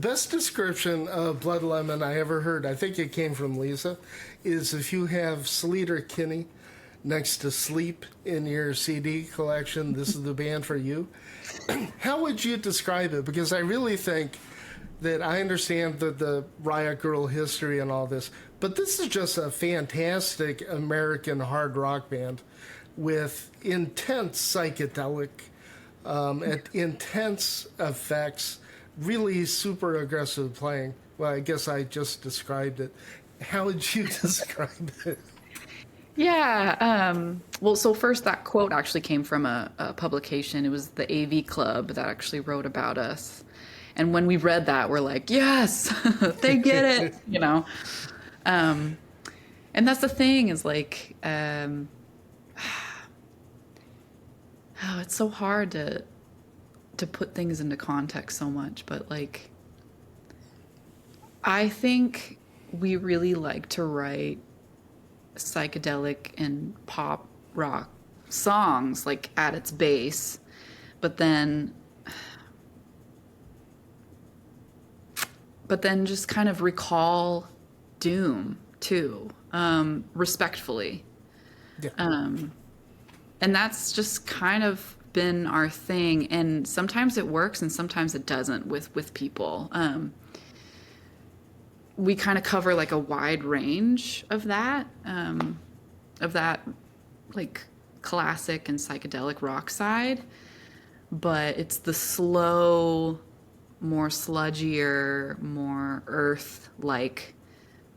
best description of Blood Lemon I ever heard, I think it came from Lisa, is if you have Sleater Kinney next to Sleep in your CD collection, this is the band for you. How would you describe it? Because I really think that I understand the Riot Girl history and all this, but this is just a fantastic American hard rock band with intense psychedelic, intense effects, really super aggressive playing. Well, I guess I just described it. How would you describe it? Yeah. Well, so first, that quote actually came from a publication. It was the AV Club that actually wrote about us. And when we read that, we're like, yes, they get it, you know? And that's the thing is like, oh, it's so hard to put things into context so much, but like, I think we really like to write psychedelic and pop rock songs like at its base, but then just kind of recall doom too, respectfully. Yeah. And that's just kind of been our thing, and sometimes it works and sometimes it doesn't with people. We kind of cover like a wide range of that like classic and psychedelic rock side, but it's the slow, more sludgier, more earth-like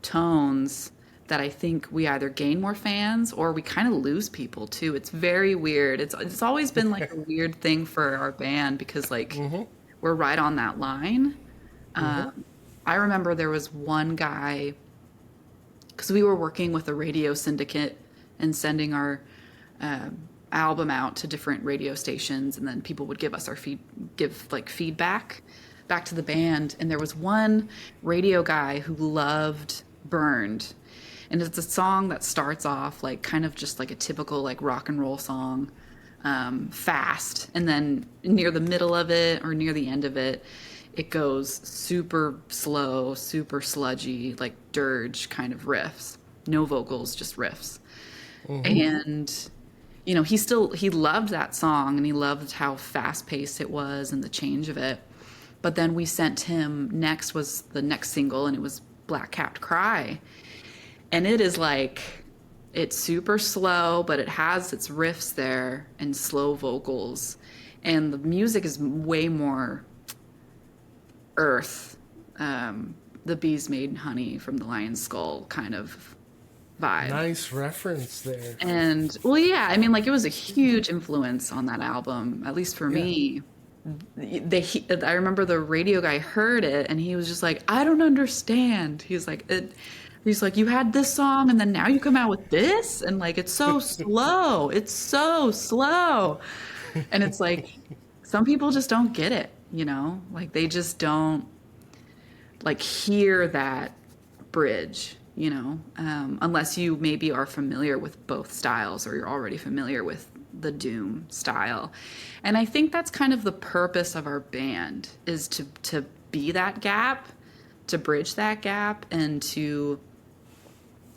tones that I think we either gain more fans or we kind of lose people too. It's very weird. It's always been like a weird thing for our band because like we're right on that line. I remember there was one guy, because we were working with a radio syndicate and sending our album out to different radio stations, and then people would give us feedback back to the band. And there was one radio guy who loved Burned, and it's a song that starts off like kind of just like a typical like rock and roll song, fast, and then near the middle of it or near the end of it, it goes super slow, super sludgy, like dirge kind of riffs. No vocals, just riffs. And, you know, he loved that song and he loved how fast paced it was and the change of it. But then we sent him, next was the next single, and it was Black Capped Cry. And it is like, it's super slow, but it has its riffs there and slow vocals. And the music is way more earth, the bees made honey from the lion's skull kind of vibe. Nice reference there. And well, yeah, I mean, like it was a huge influence on that album, at least for me. I remember the radio guy heard it and he was just like, I don't understand. He's like, you had this song and then now you come out with this, and like it's so slow. It's so slow. And it's like some people just don't get it. You know, like they just don't like hear that bridge, you know, unless you maybe are familiar with both styles or you're already familiar with the doom style. And I think that's kind of the purpose of our band, is to be that gap, to bridge that gap, and to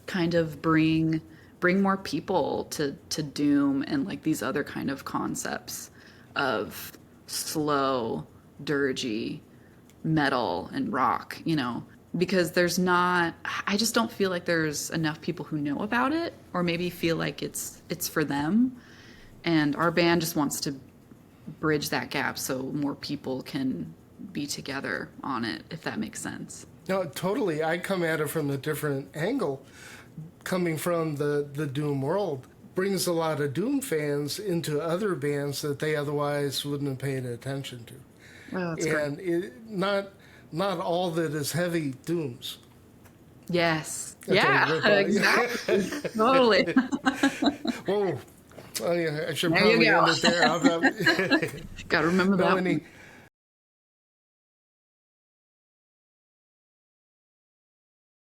kind of bring more people to doom and like these other kind of concepts of slow, dirgy metal and rock, you know, because I just don't feel like there's enough people who know about it or maybe feel like it's for them. And our band just wants to bridge that gap so more people can be together on it, if that makes sense. No, totally. I come at it from a different angle. Coming from the doom world brings a lot of doom fans into other bands that they otherwise wouldn't have paid attention to. Oh, that's and great. Not all that is heavy dooms. Yes. That's yeah, exactly. Totally. Whoa. Oh, yeah, I should There probably you go. end it there. Got to remember that Melanie, one.